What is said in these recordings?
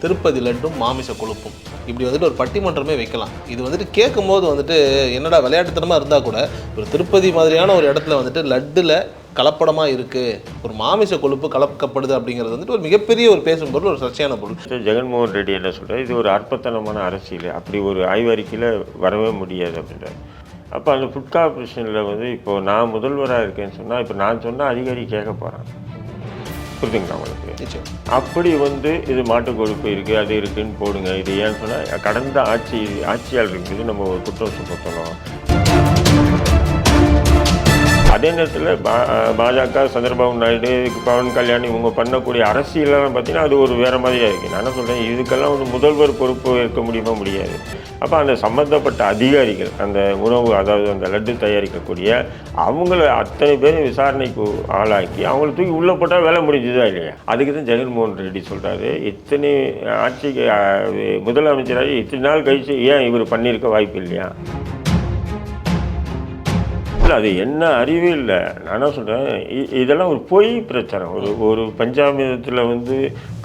திருப்பதி லட்டும் மாமிச கொழுப்பும் இப்படி வந்துட்டு ஒரு பட்டிமன்றமே வைக்கலாம். இது வந்துட்டு கேட்கும்போது வந்துட்டு என்னடா விளையாட்டுத்தனமாக இருந்தால் கூட ஒரு திருப்பதி மாதிரியான ஒரு இடத்துல வந்துட்டு லட்டில் கலப்படமாக இருக்குது, ஒரு மாமிச கொழுப்பு கலக்கப்படுது அப்படிங்கிறது வந்துட்டு ஒரு மிகப்பெரிய ஒரு பேசும் பொருள், ஒரு சர்ச்சையான பொருள். ஜெகன்மோகன் ரெட்டி என்ன சொல்கிறார், இது ஒரு அற்பத்தனமான அரசியல், அப்படி ஒரு ஆய்வறிக்கையில் வரவே முடியாது அப்படின்றார். அப்போ அந்த ஃபுட் கார்பரேஷனில் வந்து இப்போது நான் முதல்வராக இருக்கேன்னு சொன்னால், இப்போ நான் சொன்னால் அதிகாரி கேட்க போகிறேன், புரியுதுங்களா உங்களுக்கு? அப்படி வந்து இது மாட்டு கொழுப்பு இருக்குது, அது இருக்குதுன்னு போடுங்க. இது ஏன்னு சொன்னால் கடந்த ஆட்சியாளருக்கு நம்ம ஒரு குற்றம் சுமத்தணும். அதே நேரத்தில் பாஜக, சந்திரபாபு நாயுடு, பவன் கல்யாண் இவங்க பண்ணக்கூடிய அரசியலெல்லாம் பார்த்தீங்கன்னா அது ஒரு வேறு மாதிரியாக இருக்குது. நான் என்ன சொல்கிறேன், இதுக்கெல்லாம் வந்து முதல்வர் பொறுப்பு ஏற்க முடியாது. அப்போ அந்த சம்மந்தப்பட்ட அதிகாரிகள், அந்த உணவு, அதாவது அந்த லட்டு தயாரிக்கக்கூடிய அவங்கள அத்தனை பேரும் விசாரணைக்கு ஆளாக்கி அவங்கள தூக்கி உள்ளே போட்டால் வேலை முடிஞ்சுதா இல்லையா? அதுக்கு தான் ஜெகன்மோகன் ரெட்டி சொல்கிறாரு, இத்தனை ஆட்சிக்கு முதலமைச்சராக இத்தனை நாள் கழிச்சு ஏன் இவர் பண்ணியிருக்க வாய்ப்பு இல்லையா? இல்லை, அது என்ன அறிவே இல்லை. நான் சொல்கிறேன், இதெல்லாம் ஒரு பொய் பிரச்சாரம். ஒரு பஞ்சாமிரத்தில் வந்து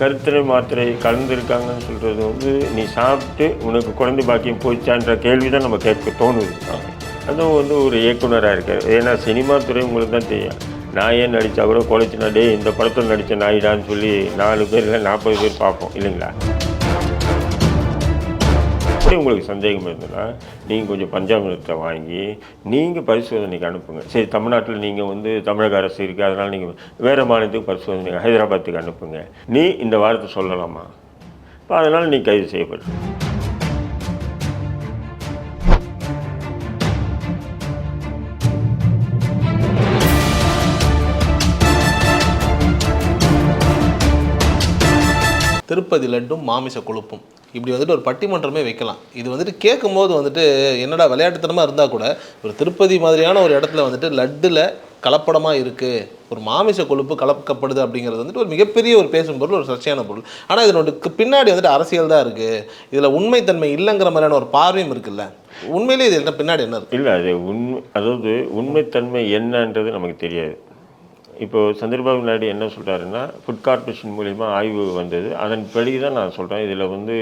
கருத்தரை மாத்திரை கலந்துருக்காங்கன்னு சொல்கிறது வந்து நீ சாப்பிட்டு உனக்கு குழந்தை பாக்கியம் போச்சான்ற கேள்வி தான் நம்ம கேட்க தோணுது. அதுவும் வந்து ஒரு இயக்குனராக இருக்கார். ஏன்னா சினிமா துறை உங்களுக்கு தான் தெரியும். நான் ஏன் நடித்தா கூட குறைச்சினா டே இந்த படத்தில் நடித்த நாயிடான்னு சொல்லி 4 பேர் இல்லை 40 பேர் பார்ப்போம் இல்லைங்களா? உங்களுக்கு சந்தேகம் இருந்ததுன்னா நீங்கள் கொஞ்சம் பஞ்சாமிரத்தை வாங்கி நீங்கள் பரிசோதனைக்கு அனுப்புங்க. சரி, தமிழ்நாட்டில் நீங்கள் வந்து தமிழக அரசு இருக்குது, அதனால் நீங்கள் வேறு மாநிலத்துக்கு பரிசோதனை ஹைதராபாத்துக்கு அனுப்புங்க. நீ இந்த வாரத்தை சொல்லலாமா? இப்போ அதனால் நீ கைது செய்யப்பட்டு திருப்பதி லட்டும் மாமிச கொழுப்பும் இப்படி வந்துட்டு ஒரு பட்டிமன்றமே வைக்கலாம். இது வந்துட்டு கேட்கும்போது வந்துட்டு என்னடா விளையாட்டுத்தனமாக இருந்தால் கூட ஒரு திருப்பதி மாதிரியான ஒரு இடத்துல வந்துட்டு லட்டில் கலப்படமாக இருக்குது, ஒரு மாமிச கொழுப்பு கலக்கப்படுது அப்படிங்கிறது வந்துட்டு ஒரு மிகப்பெரிய ஒரு பேசும் பொருள், ஒரு சர்ச்சையான பொருள். ஆனால் இதனுடைய பின்னாடி வந்துட்டு அரசியல் தான் இருக்குது, இதில் உண்மைத்தன்மை இல்லைங்கிற மாதிரியான ஒரு பார்வையும் இருக்குல்ல. உண்மையிலே இது என்ன பின்னாடி என்ன இருக்குது? இல்லை, அது அதாவது உண்மைத்தன்மை என்னன்றது நமக்கு தெரியாது. இப்போது சந்திரபாபு நாயுடு என்ன சொல்கிறாருன்னா, ஃபுட் கார்பரேஷன் மூலிமா ஆய்வு வந்தது, அதன்படி தான் நான் சொல்கிறேன். இதில் வந்து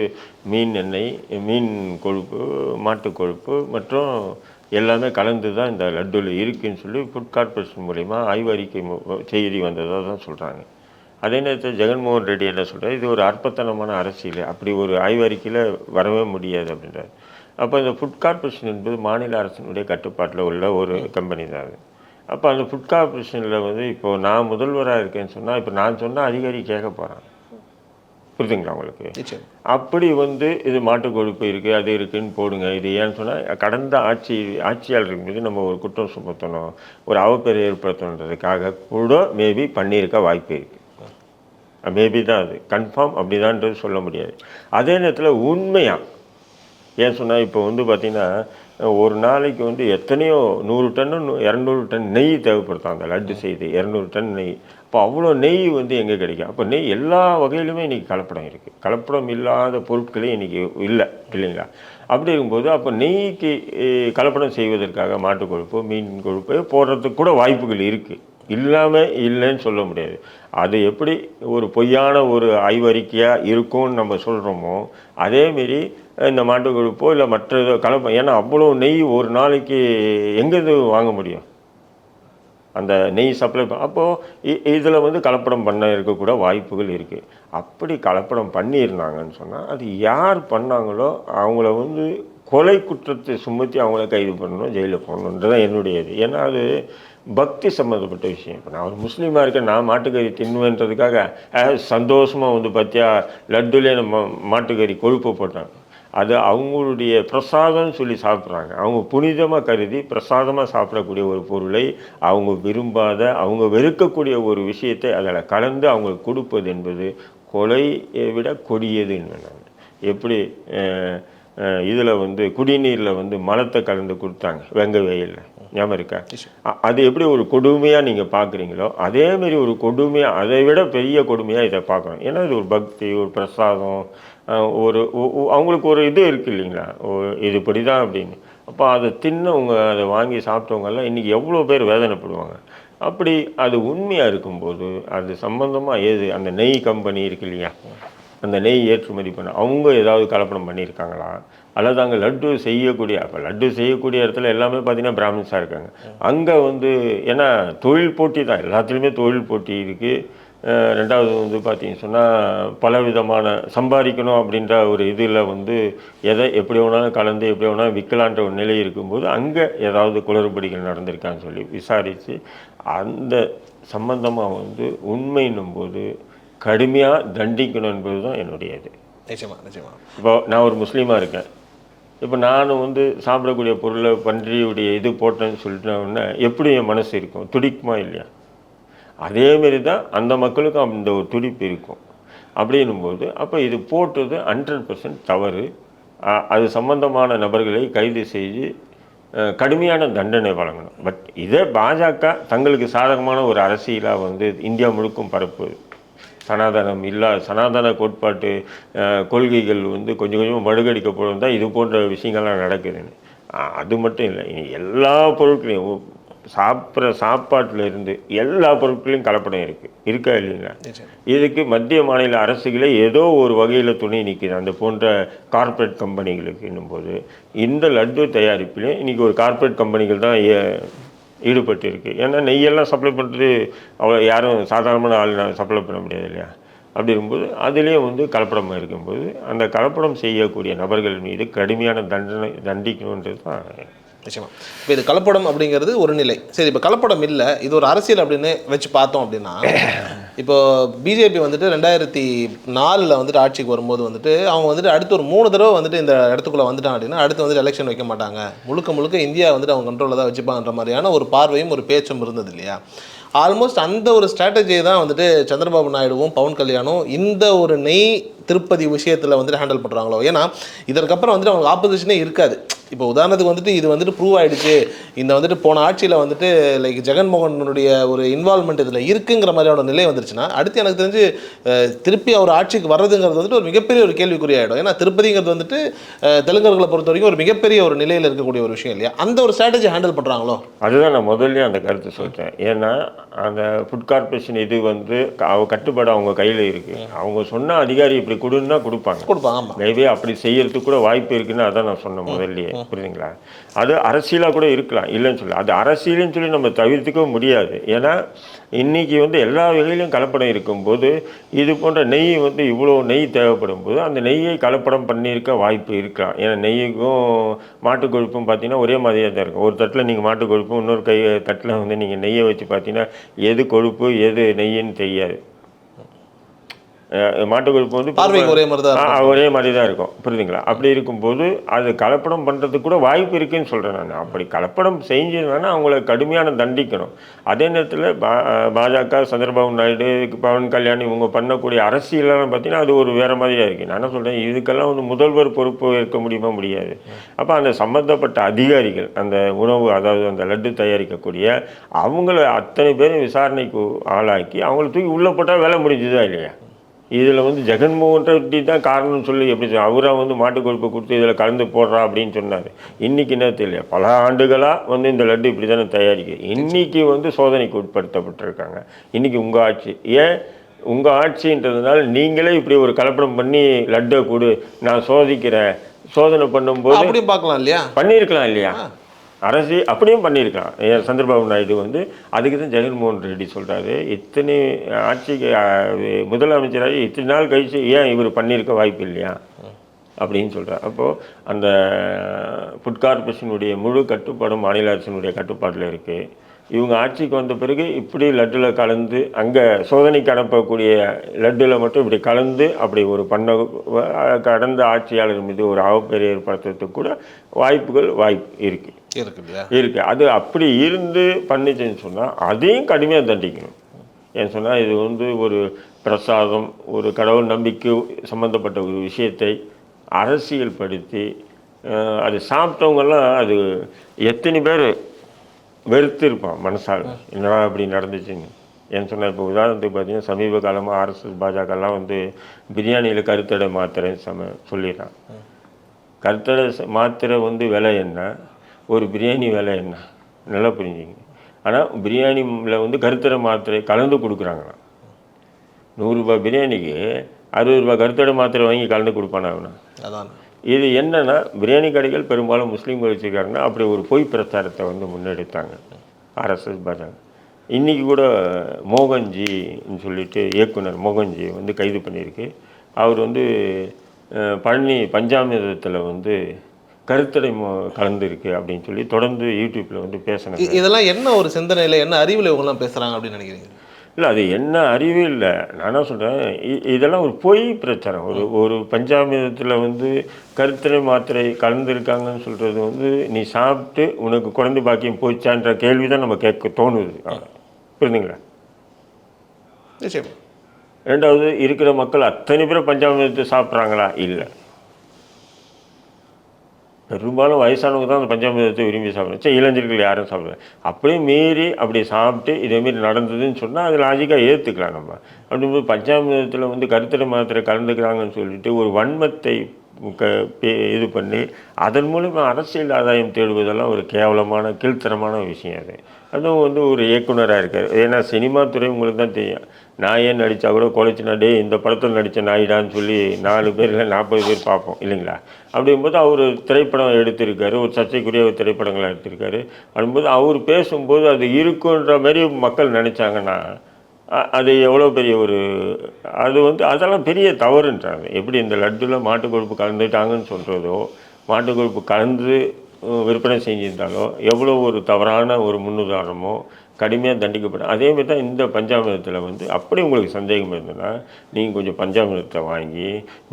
மீன் எண்ணெய், மீன் கொழுப்பு, மாட்டு கொழுப்பு மற்றும் எல்லாமே கலந்து தான் இந்த லட்டில் இருக்குதுன்னு சொல்லி ஃபுட் கார்பரேஷன் மூலிமா ஆய்வறிக்கை செய்தி வந்ததாக தான் சொல்கிறாங்க. அதே நேரத்தில் ஜெகன்மோகன் ரெட்டி என்ன சொல்கிறார், இது ஒரு அற்பத்தனமான அரசியல், அப்படி ஒரு ஆய்வறிக்கையில் வரவே முடியாது அப்படின்றார். அப்போ இந்த ஃபுட் கார்பரேஷன் என்பது மாநில அரசினுடைய கட்டுப்பாட்டில் உள்ள ஒரு கம்பெனி தான் அது. அப்போ அந்த ஃபுட் கார்பரேஷனில் வந்து இப்போது நான் முதல்வராக இருக்கேன்னு சொன்னால், இப்போ நான் சொன்னால் அதிகாரி கேட்க போகிறேன், புரியுதுங்களா உங்களுக்கு? அப்படி வந்து இது மாட்டு கொழுப்பு இருக்குது, அது இருக்குதுன்னு போடுங்க. இது ஏன்னு சொன்னால் கடந்த ஆட்சியாளருக்கு மீது நம்ம ஒரு குற்றம் சுமத்தணும், ஒரு அவப்பெயரை ஏற்படுத்தணுன்றதுக்காக கூட மேபி பண்ணியிருக்க வாய்ப்பு இருக்குது. மேபி தான், அது கன்ஃபார்ம் அப்படிதான்றது சொல்ல முடியாது. அதே நேரத்தில் உண்மையாக ஏன் சொன்னால் இப்போ வந்து பார்த்திங்கன்னா ஒரு நாளைக்கு வந்து எத்தனையோ 100 டன்னு 200 டன் நெய் தேவைப்படுத்தாங்க. அந்த லட்டு செய்து 200 டன் நெய். அப்போ அவ்வளோ நெய் வந்து எங்கே கிடைக்கும்? அப்போ நெய் எல்லா வகையிலுமே இன்றைக்கி கலப்படம் இருக்குது. கலப்படம் இல்லாத பொருட்களே இன்றைக்கி இல்லைங்களா? அப்படி இருக்கும்போது அப்போ நெய்க்கு கலப்படம் செய்வதற்காக மாட்டு கொழுப்பு, மீன் கொழுப்பு போடுறதுக்கு கூட வாய்ப்புகள் இருக்குது. இல்லாமல் இல்லைன்னு சொல்ல முடியாது. அது எப்படி ஒரு பொய்யான ஒரு ஆய்வறிக்கையாக இருக்கும்னு நம்ம சொல்கிறோமோ, அதேமாரி இந்த மாட்டு கொழுப்போ இல்லை மற்ற கலப்பம். ஏன்னா அவ்வளோ நெய் ஒரு நாளைக்கு எங்கேருந்து வாங்க முடியும்? அந்த நெய் சப்ளை அப்போது இதில் வந்து கலப்படம் பண்ண இருக்கக்கூட வாய்ப்புகள் இருக்குது. அப்படி கலப்படம் பண்ணியிருந்தாங்கன்னு சொன்னால் அது யார் பண்ணாங்களோ அவங்கள வந்து கொலை குற்றத்தை சுமத்தி அவங்கள கைது பண்ணணும், ஜெயிலில் போடணுன்றதான் என்னுடைய இது. ஏன்னா அது பக்தி சம்மந்தப்பட்ட விஷயம். இப்போ நான் ஒரு முஸ்லீமாக இருக்கேன், நான் மாட்டுக்கறி தின்னுவேன்றதுக்காக சந்தோஷமாக வந்து பார்த்தியா லட்டுலே நம்ம மாட்டுக்கறி கொழுப்பு போட்டாங்க. அது அவங்களுடைய பிரசாதம்னு சொல்லி சாப்பிட்றாங்க. அவங்க புனிதமாக கருதி பிரசாதமாக சாப்பிடக்கூடிய ஒரு பொருளை அவங்க விரும்பாத, அவங்க வெறுக்கக்கூடிய ஒரு விஷயத்தை அதில் கலந்து அவங்களுக்கு கொடுப்பது என்பது கொலையை விட கொடியதுன்னு நான். எப்படி இதில் வந்து குடிநீரில் வந்து மலத்தை கலந்து கொடுத்தாங்க வெங்க வெயிலில், ஞாபகம் இருக்கா? அது எப்படி ஒரு கொடுமையாக நீங்கள் பார்க்குறீங்களோ அதேமாரி ஒரு கொடுமையாக, அதை விட பெரிய கொடுமையாக இதை பார்க்குறோம். ஏன்னா இது ஒரு பக்தி, ஒரு பிரசாதம், ஒரு அவங்களுக்கு ஒரு இது இருக்குது இல்லைங்களா, இது இப்படி தான் அப்படின்னு. அப்போ அதை தின்னவங்க, அதை வாங்கி சாப்பிட்டவங்கெல்லாம் இன்றைக்கி எவ்வளோ பேர் வேதனைப்படுவாங்க. அப்படி அது உண்மையாக இருக்கும்போது அது சம்பந்தமாக அந்த நெய் கம்பெனி இருக்கு இல்லையா, அந்த நெய் ஏற்றுமதி பண்ண அவங்க ஏதாவது கலப்படம் பண்ணியிருக்காங்களா, அல்லது அங்கே லட்டு செய்யக்கூடிய அப்போ லட்டு செய்யக்கூடிய இடத்துல எல்லாமே பார்த்தீங்கன்னா பிராமின்ஸாக இருக்காங்க. அங்கே வந்து ஏன்னா தொழில் போட்டி தான், எல்லாத்துலேயுமே தொழில் போட்டி இருக்குது. ரெண்டாவது வந்து பார்த்தீங்கன்னு சொன்னால் பலவிதமான சம்பாதிக்கணும் அப்படின்ற ஒரு இதில் வந்து எதை எப்படி வேணாலும் கலந்து எப்படி வேணாலும் விற்கலான்ற ஒரு நிலை இருக்கும்போது அங்கே ஏதாவது குளறுபடிகள் நடந்திருக்கான்னு சொல்லி விசாரித்து அந்த சம்பந்தமாக வந்து உண்மைன்னும் போது கடுமையாக தண்டிக்கணும் என்பது தான் என்னுடைய இது. நிச்சயமா. இப்போ நான் ஒரு முஸ்லீமாக இருக்கேன். இப்போ நான் வந்து சாப்பிடக்கூடிய பொருளை பன்றியுடைய இது போட்டேன்னு சொல்லிட்டோன்னா எப்படி என் மனசு இருக்கும்? துடிக்குமா இல்லையா? அதேமாரி தான் அந்த மக்களுக்கும் அந்த ஒரு துடிப்பு இருக்கும். அப்படின்னும்போது அப்போ இது போட்டது 100% தவறு. அது சம்பந்தமான நபர்களை கைது செய்து கடுமையான தண்டனை வழங்கணும். பட் இதே பாஜக தங்களுக்கு சாதகமான ஒரு அரசியலாக வந்து இந்தியா முழுக்கும் பரப்புது. சனாதன கோட்பாட்டு கொள்கைகள் வந்து கொஞ்சம் கொஞ்சம் மழுகடிக்கப்படும் தான் இது போன்ற விஷயங்கள்லாம் நடக்குதுன்னு. அது மட்டும் இல்லை, எல்லா பொருட்களையும் சாப்பிட்ற சாப்பாட்டில் எல்லா பொருட்களையும் கலப்படம் இருக்கா இல்லைங்களா? இதுக்கு மத்திய மாநில அரசுகளே ஏதோ ஒரு வகையில் துணை நிற்கிது அந்த போன்ற கார்ப்பரேட் கம்பெனிகளுக்கு. என்னும்போது இந்த லட்டு தயாரிப்பிலையும் இன்றைக்கி ஒரு கார்ப்பரேட் கம்பெனிகள் தான் ஈடுபட்டு இருக்குது. ஏன்னா நெய்யெல்லாம் சப்ளை பண்ணுறது அவ்வளோ யாரும் சாதாரணமான ஆள் சப்ளை பண்ண முடியாது இல்லையா? அப்படி இருக்கும்போது அதுலேயும் வந்து கலப்படமாக இருக்கும்போது அந்த கலப்படம் செய்யக்கூடிய நபர்கள் மீது கடுமையான தண்டிக்கணுன்றது தான். நிச்சயமா. இப்போ இது கலப்படம் அப்படிங்கிறது ஒரு நிலை. சரி, இப்போ கலப்படம் இல்லை, இது ஒரு அரசியல் அப்படின்னு வச்சு பார்த்தோம் அப்படின்னா, இப்போ பிஜேபி வந்துட்டு 2004 வந்துட்டு ஆட்சிக்கு வரும்போது வந்துட்டு அவங்க வந்துட்டு அடுத்து ஒரு 3 தடவை வந்துட்டு இந்த இடத்துக்குள்ளே வந்துட்டாங்க அப்படின்னா அடுத்து வந்துட்டு எலெக்ஷன் வைக்க மாட்டாங்க, முழுக்க இந்தியா வந்துட்டு அவங்க கண்ட்ரோலில் தான் வச்சுப்பாங்கன்ற மாதிரியான ஒரு பார்வையும் ஒரு பேச்சும் இருந்தது இல்லையா? ஆல்மோஸ்ட் அந்த ஒரு ஸ்ட்ராட்டஜியை தான் வந்துட்டு சந்திரபாபு நாயுடுவும் பவன் கல்யாணும் இந்த ஒரு நெய் திருப்பதி விஷயத்தில் வந்துட்டு ஹேண்டில் பண்ணுறாங்களோ. ஏன்னா இதற்கப்புறம் வந்துட்டு அவங்களுக்கு ஆப்போசிஷனே இருக்காது. இப்போ உதாரணத்துக்கு வந்துட்டு இது வந்துட்டு ப்ரூவ் ஆகிடுச்சு, இந்த வந்துட்டு போன ஆட்சியில் வந்துட்டு லைக் ஜெகன்மோகனுடைய ஒரு இன்வால்மெண்ட் இதில் இருக்குங்கிற மாதிரியான நிலை வந்துருச்சுன்னா அடுத்து எனக்கு தெரிஞ்சு திருப்பி அவர் ஆட்சிக்கு வர்றதுங்கிறது வந்துட்டு ஒரு மிகப்பெரிய ஒரு கேள்விக்குறியாயிடும். ஏன்னா திருப்பதிங்கிறது வந்துட்டு தெலுங்கர்களை பொறுத்த வரைக்கும் ஒரு மிகப்பெரிய ஒரு நிலையில் இருக்கக்கூடிய ஒரு விஷயம் இல்லையா? அந்த ஒரு ஸ்ட்ராட்டஜி ஹேண்டில் பண்ணுறாங்களோ? அதுதான் நான் முதல்ல அந்த கருத்து சொல்லிட்டேன். ஏன்னா அந்த ஃபுட் கார்பரேஷன் இது வந்து கட்டுப்பாடு அவங்க கையில் இருக்குது. அவங்க சொன்ன அதிகாரி இப்படி கொடுன்னா கொடுப்பாங்க. மேபி அப்படி செய்யறதுக்கு கூட வாய்ப்பு இருக்குன்னு அதான் நான் சொன்னேன் முதல்லையே. புரியுதுங்களா? அது அரசியலாக கூட இருக்கலாம், இல்லைன்னு சொல்லி அது அரசியல்னு சொல்லி நம்ம தவிர்த்துக்கவும் முடியாது. ஏன்னா இன்றைக்கி வந்து எல்லா வகையிலும் கலப்படம் இருக்கும்போது இது போன்ற நெய் வந்து இவ்வளோ நெய் தேவைப்படும் போது அந்த நெய்யை கலப்படம் பண்ணியிருக்க வாய்ப்பு இருக்கலாம். ஏன்னா நெய்யுக்கும் மாட்டு கொழுப்பும் பார்த்தீங்கன்னா ஒரே மாதிரியாக தான் இருக்கும். ஒரு தட்டில் நீங்கள் மாட்டு கொழுப்பும் இன்னொரு தட்டில் வந்து நீங்கள் நெய்யை வச்சு பார்த்தீங்கன்னா எது கொழுப்பு எது நெய்யின்னு தெரியாது. மாட்டு கொழுப்பு வந்து ஒரே மாதிரி தான் இருக்கும். புரியுதுங்களா? அப்படி இருக்கும்போது அது கலப்படம் பண்ணுறதுக்கு கூட வாய்ப்பு இருக்குன்னு சொல்கிறேன் நான். அப்படி கலப்படம் செஞ்சதுன்னா அவங்கள கடுமையான தண்டிக்கணும். அதே நேரத்தில் பாஜக சந்திரபாபு நாயுடு பவன் கல்யாண் இவங்க பண்ணக்கூடிய அரசியலாம் பார்த்தீங்கன்னா அது ஒரு வேறு மாதிரியாக இருக்குது. நான் என்ன சொல்கிறேன், இதுக்கெல்லாம் வந்து முதல்வர் பொறுப்பு ஏற்க முடியாது. அப்போ அந்த சம்மந்தப்பட்ட அதிகாரிகள் அந்த உணவு அதாவது அந்த லட்டு தயாரிக்கக்கூடிய அவங்கள அத்தனை பேரும் விசாரணைக்கு ஆளாக்கி அவங்கள தூக்கி உள்ளே போட்டால் வேலை முடிஞ்சுதா இல்லையா? இதில் வந்து ஜெகன்மோகன் ரெட்டி தான் காரணம்னு சொல்லி எப்படி அவராக வந்து மாட்டு கொழுப்பை கொடுத்து இதில் கலந்து போடுறா அப்படின்னு சொன்னார். இன்றைக்கி என்ன தெரியல, பல ஆண்டுகளாக வந்து இந்த லட்டு இப்படி தானே தயாரிக்கு. இன்றைக்கி வந்து சோதனைக்கு உட்படுத்தப்பட்டிருக்காங்க. இன்றைக்கி உங்கள் ஆட்சி ஏன் உங்கள் ஆட்சின்றதுனால நீங்களே இப்படி ஒரு கலப்படம் பண்ணி லட்டை கொடு நான் சோதிக்கிறேன் சோதனை பண்ணும்போது அப்படியும் பார்க்கலாம் இல்லையா? பண்ணியிருக்கலாம் இல்லையா? அரசு அப்படியும் பண்ணியிருக்கலாம். சந்திரபாபு நாயுடு வந்து அதுக்கு தான் ஜெகன்மோகன் ரெட்டி சொல்கிறாரு, இத்தனை ஆட்சிக்கு முதலமைச்சராக இத்தனை நாள் கழிச்சு ஏன் இவர் பண்ணியிருக்க வாய்ப்பு இல்லையா அப்படின்னு சொல்கிறார். அப்போது அந்த ஃபுட் கார்பரேஷனுடைய முழு கட்டுப்பாடும் மாநில அரசினுடைய கட்டுப்பாட்டில் இருக்குது. இவங்க ஆட்சிக்கு வந்த பிறகு இப்படி லட்டில் கலந்து அங்கே சோதனைக்கு அனுப்பக்கூடிய லட்டில் மட்டும் இப்படி கலந்து அப்படி ஒரு கடந்த ஆட்சியாளர் மீது ஒரு அவப்பெயரை ஏற்படுத்துறதுக்கு கூட வாய்ப்பு இருக்குது. அது அப்படி இருந்து பண்ணிச்சுன்னு சொன்னால் அதையும் கடுமையாக தண்டிக்கணும். ஏன்னு சொன்னால் இது வந்து ஒரு பிரசாதம் ஒரு கடவுள் நம்பிக்கை சம்மந்தப்பட்ட ஒரு விஷயத்தை அரசியல் படுத்தி அது சாப்பிட்டவங்கெல்லாம் அது எத்தனை பேர் வெறுத்து இருப்பான் மனசால் என்னடா அப்படி நடந்துச்சுன்னு. ஏன்னு சொன்னால் இப்போ உதாரணத்துக்கு பார்த்தீங்கன்னா சமீப காலமாக ஆர்எஸ்எஸ் பாஜகலாம் வந்து பிரியாணியில் கருத்தடை மாத்திரைன்னு சொல்லிடுறான். கருத்தடை மாத்திரை வந்து விலை என்ன, ஒரு பிரியாணி விலை என்ன நல்லா புரிஞ்சுங்க. ஆனால் பிரியாணியில் வந்து கருத்தடை மாத்திரை கலந்து கொடுக்குறாங்களாம். 100 ரூபாய் பிரியாணிக்கு ரூபாய் கருத்தடை மாத்திரை வாங்கி கலந்து கொடுப்பானா அவனா? அதான். இது என்னன்னா, பிரியாணி கடைகள் பெரும்பாலும் முஸ்லீம்கள் வச்சுருக்காங்கன்னா அப்படி ஒரு பொய் பிரச்சாரத்தை வந்து முன்னெடுத்தாங்க ஆர்எஸ்எஸ் பாஜக. இன்றைக்கி கூட மோகன்ஜின்னு சொல்லிட்டு இயக்குனர் மோகன்ஜி வந்து கைது பண்ணியிருக்கு. அவர் வந்து பழனி பஞ்சாமிரதத்தில் வந்து கருத்தடை கலந்துருக்கு அப்படின்னு சொல்லி தொடர்ந்து யூடியூப்பில் வந்து பேசினாங்க. இதெல்லாம் என்ன ஒரு சிந்தனையில் என்ன அறிவில் இவங்கெல்லாம் பேசுகிறாங்க அப்படின்னு நினைக்கிறீங்க? இல்லை, அது என்ன அறிவே இல்லை. நான் என்ன சொல்கிறேன், இதெல்லாம் ஒரு பொய் பிரச்சாரம். ஒரு பஞ்சாமிரதத்தில் வந்து கருத்தடை மாத்திரை கலந்துருக்காங்கன்னு சொல்கிறது வந்து நீ சாப்பிட்டு உனக்கு குழந்தை பாக்கியம் போச்சான்ற கேள்வி தான் நம்ம கேட்க தோணுது. புரியுதுங்களா? நிச்சயம். ரெண்டாவது, இருக்கிற மக்கள் அத்தனை பேர் பஞ்சாமிரதத்தை சாப்பிட்றாங்களா? இல்லை. பெரும்பாலும் வயசானவங்க தான் அந்த பஞ்சாமிரதத்தை விரும்பி சாப்பிடுவேன். சரி, இளைஞர்கள் யாரும் சாப்பிடுவேன். அப்படியே மீறி அப்படி சாப்பிட்டு இதேமாரி நடந்ததுன்னு சொன்னால் அது லாஜிக்காக ஏற்றுக்கலாம் நம்ம. அப்படிங்கும்போது பஞ்சாமிரதத்தில் வந்து கருத்தடை மாத்திரை கலந்துக்கிறாங்கன்னு சொல்லிட்டு ஒரு வன்மத்தை இது பண்ணி அதன் மூலமா அரசியல் ஆதாயம் தேடுவதெல்லாம் ஒரு கேவலமான கீழ்த்தரமான விஷயம் அது. அதுவும் வந்து ஒரு இயக்குனராக இருக்கார். ஏன்னா சினிமா துறை உங்களுக்கு தான் தெரியும். நாயே நடித்தா கூட குலைச்சினா டே இந்த படத்தில் நடித்த நாயிடான்னு சொல்லி 4 பேர் இல்லை 40 பேர் பார்ப்போம் இல்லைங்களா? அப்படிங்கும்போது அவர் திரைப்படம் எடுத்திருக்காரு, ஒரு சர்ச்சைக்குரிய திரைப்படங்களை எடுத்திருக்காரு. அப்படிங்கும்போது அவர் பேசும்போது அது இருக்குன்ற மாதிரி மக்கள் நினச்சாங்கன்னா அது எவ்வளோ பெரிய ஒரு அது வந்து அதெல்லாம் பெரிய தவறுன்றாங்க. எப்படி இந்த லட்டில் மாட்டு கொழுப்பு கலந்துட்டாங்கன்னு சொல்கிறதோ, மாட்டு கொழுப்பு கலந்து விற்பனை செஞ்சிருந்தாலோ எவ்வளோ ஒரு தவறான ஒரு முன்னுதாரணமோ கடுமையாக தண்டிக்கப்படும். அதேமாதிரி தான் இந்த பஞ்சாமிரதத்தில் வந்து அப்படி உங்களுக்கு சந்தேகம் இருந்ததுன்னா நீங்கள் கொஞ்சம் பஞ்சாமிரதத்தை வாங்கி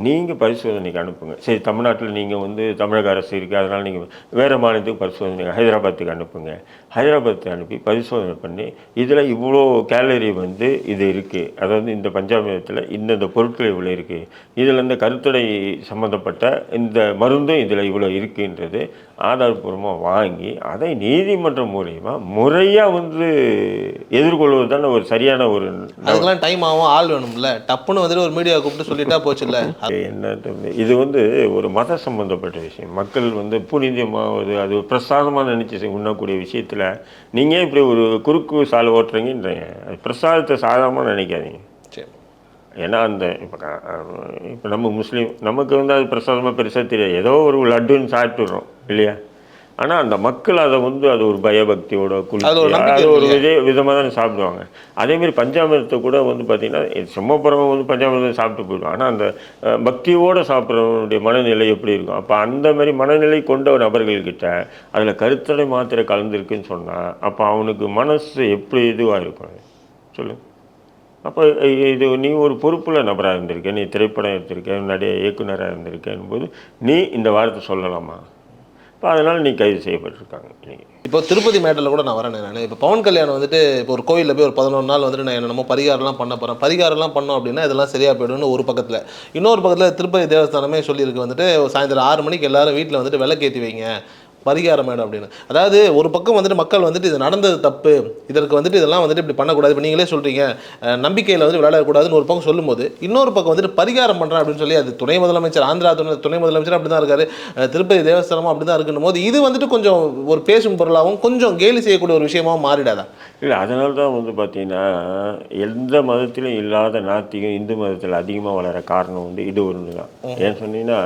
நீங்கள் பரிசோதனைக்கு அனுப்புங்க. சரி, தமிழ்நாட்டில் நீங்கள் வந்து தமிழக அரசு இருக்குது, அதனால் நீங்கள் வேறு மாநிலத்துக்கு பரிசோதனை ஹைதராபாத்துக்கு அனுப்புங்க. ஹைதராபாத்தை அனுப்பி பரிசோதனை பண்ணி இதில் இவ்வளோ கேலரி வந்து இது இருக்குது, அதாவது இந்த பஞ்சாமிரதத்தில் இந்தந்த பொருட்கள் இவ்வளோ இருக்குது, இதில் இந்த கருத்தடை சம்மந்தப்பட்ட இந்த மருந்தும் இதில் இவ்வளோ இருக்குன்றது ஆதாரப்பூர்வமாக வாங்கி அதை நீதிமன்றம் மூலமா முறையாக வந்து எதிர்கொள்வது தானே ஒரு சரியான ஒரு. அதுக்கெல்லாம் டைம் ஆகும், ஆள் வேணும்ல. டப்புன்னு வந்துட்டு ஒரு மீடியா கூப்பிட்டு சொல்லிட்டா போச்சு இல்லை? என்ன இது வந்து ஒரு மத சம்பந்தப்பட்ட விஷயம். மக்கள் வந்து புனிதமாவது அது பிரசாதமாக நினச்சி உண்ணக்கூடிய விஷயத்தில் நீங்கள் இப்படி ஒரு குறுக்கு சாலை ஓட்டுறீங்கன்றீங்க. அது பிரசாதத்தை சாதாரணமாக நினைக்காதீங்க. ஏன்னா அந்த இப்போ நம்ம முஸ்லீம் நமக்கு வந்து அது பிரசாதமாக பெருசாக தெரியாது, ஏதோ ஒரு லட்டுன்னு சாப்பிட்டுடுறோம் இல்லையா? ஆனால் அந்த மக்கள் அதை வந்து அது ஒரு பயபக்தியோட அது ஒரு விதமாக தான் சாப்பிடுவாங்க. அதேமாரி பஞ்சாமிரதத்தை கூட வந்து பார்த்திங்கன்னா சும்மா போகிறவங்க வந்து பஞ்சாமிரதம் சாப்பிட்டு போயிடுவாங்க. ஆனால் அந்த பக்தியோடு சாப்பிட்றவனுடைய மனநிலை எப்படி இருக்கும்? அப்போ அந்த மாதிரி மனநிலை கொண்ட நபர்கள்கிட்ட அதில் கருத்தடை மாத்திரை கலந்துருக்குன்னு சொன்னால் அப்போ அவனுக்கு மனசு எப்படி இதுவாக இருக்கும் சொல்லு. அப்போ இது நீ ஒரு பொறுப்புள்ள நபராக இருந்திருக்க, நீ திரைப்படம் எடுத்திருக்க, நிறைய இயக்குனராக இருந்திருக்கேன் போது நீ இந்த வார்த்தை சொல்லலாமா? இப்போ அதனால் நீ கைது செய்யப்பட்டிருக்காங்க. நீங்கள் இப்போ திருப்பதி மேட்டரில் கூட நான் வரேன். நான் இப்போ பவன் கல்யாணம் வந்துட்டு இப்போ ஒரு கோயிலில் போய் ஒரு 11 நாள் வந்துட்டு நான் என்னென்னமோ பரிகாரம்லாம் பண்ண போகிறேன், பரிகாரம்லாம் பண்ணோம் அப்படின்னா இதெல்லாம் சரியாக போய்டும்னு ஒரு பக்கத்தில். இன்னொரு பக்கத்தில் திருப்பதி தேவஸ்தானமே சொல்லியிருக்கு வந்துட்டு சாயந்தரம் 6 மணிக்கு எல்லோரும் வீட்டில் வந்துட்டு விளக்கேற்றி வைங்க, பரிகாரம் மேடம் அப்படின்னு. அதாவது ஒரு பக்கம் வந்துட்டு மக்கள் வந்துட்டு இது நடந்தது தப்பு, இதற்கு வந்துட்டு இதெல்லாம் வந்துட்டு இப்படி பண்ணக்கூடாது, இப்போ நீங்களே சொல்கிறீங்க நம்பிக்கையில் வந்து விளையாடக்கூடாதுன்னு ஒரு பக்கம் சொல்லும்போது, இன்னொரு பக்கம் வந்துட்டு பரிகாரம் பண்ணுறேன் அப்படின்னு சொல்லி அது துணை முதலமைச்சர், ஆந்திரா துணை முதலமைச்சர் அப்படி தான் இருக்காரு, திருப்பதி தேவஸ்தானமும் அப்படி தான் இருக்குன்னு போது இது வந்துட்டு கொஞ்சம் ஒரு பேசும் பொருளாகவும் கொஞ்சம் கேலி செய்யக்கூடிய ஒரு விஷயமாகவும் மாறிடாதா? இல்லை, அதனால தான் வந்து பார்த்தீங்கன்னா எந்த மதத்திலும் இல்லாத நாத்திகம் இந்து மதத்தில் அதிகமாக வளர காரணம் வந்து இது ஒன்று தான். ஏன்னு சொன்னீங்கன்னா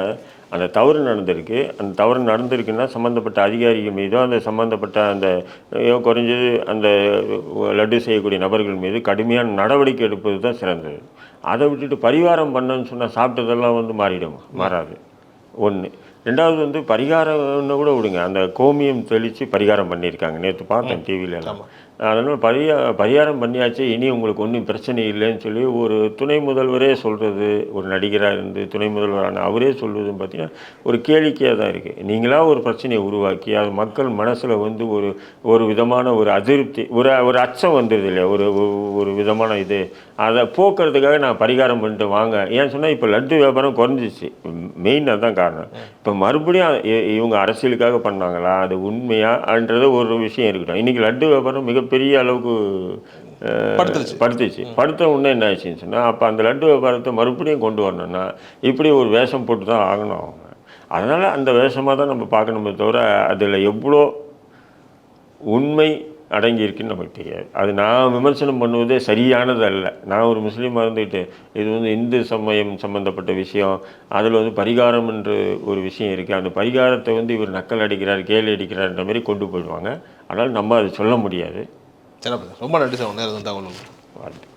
அந்த தவறு நடந்திருக்கு, அந்த தவறு நடந்திருக்குன்னா சம்மந்தப்பட்ட அதிகாரிகள் மீதோ அந்த சம்மந்தப்பட்ட அந்த குறைஞ்சது அந்த லட்டு செய்யக்கூடிய நபர்கள் மீது கடுமையான நடவடிக்கை எடுப்பது தான் சிறந்தது. அதை விட்டுட்டு பரிகாரம் பண்ணன்னு சொன்னால் சாப்பிட்டதெல்லாம் வந்து மாறிடுமா? மாறாது. ஒன்று. ரெண்டாவது வந்து பரிகாரம்னு கூட விடுங்க, அந்த கோமியம் தெளித்து பரிகாரம் பண்ணியிருக்காங்க, நேற்று பார்த்தேன் டிவியில எல்லாம். அதனால் பரிகாரம் பண்ணியாச்சு, இனி உங்களுக்கு ஒன்றும் பிரச்சனை இல்லைன்னு சொல்லி ஒரு துணை முதல்வரே சொல்கிறது, ஒரு நடிகராக இருந்து துணை முதல்வரான அவரே சொல்வதுன்னு பார்த்தீங்கன்னா ஒரு கேளிக்கையாக தான் இருக்குது. நீங்களாக ஒரு பிரச்சனையை உருவாக்கி அது மக்கள் மனசில் வந்து ஒரு விதமான ஒரு அதிருப்தி, ஒரு அச்சம் வந்துடுது இல்லையா, ஒரு விதமான இது, அதை போக்குறதுக்காக நான் பரிகாரம் பண்ணிட்டு வாங்க. ஏன்னு சொன்னால் இப்போ லட்டு வியாபாரம் குறைஞ்சிச்சு, மெயின் அதுதான் காரணம். இப்போ மறுபடியும் இவங்க அரசியலுக்காக பண்ணாங்களா, அது உண்மையான்றது ஒரு விஷயம் இருக்கட்டும். இன்றைக்கி லட்டு வியாபாரம் மிகப்பெரிய அளவுக்கு படுத்துச்சு. படுத்த உடனே என்ன ஆச்சுன்னு சொன்னால் அப்போ அந்த லட்டு வியாபாரத்தை மறுபடியும் கொண்டு வரணும்னா இப்படி ஒரு வேஷம் போட்டு தான் ஆகணும் அவங்க. அதனால் அந்த வேஷமாக தான் நம்ம பார்க்கணுமே தவிர அதில் எவ்வளோ உண்மை அடங்கி இருக்குன்னு நமக்கு தெரியாது. அது நான் விமர்சனம் பண்ணுவதே சரியானது அல்ல. நான் ஒரு முஸ்லீமாக இருந்துக்கிட்டு இது வந்து இந்து சமயம் சம்மந்தப்பட்ட விஷயம், அதில் வந்து பரிகாரம் என்று ஒரு விஷயம் இருக்குது, அந்த பரிகாரத்தை வந்து இவர் நக்கல் அடிக்கிறார், கேலி அடிக்கிறார்ன்ற மாதிரி கொண்டு போயிடுவாங்க. ஆனால் நம்ம அதை சொல்ல முடியாது. சிறப்பு. ரொம்ப நன்றி சார், நேரம் தகவல். வாழ்த்து.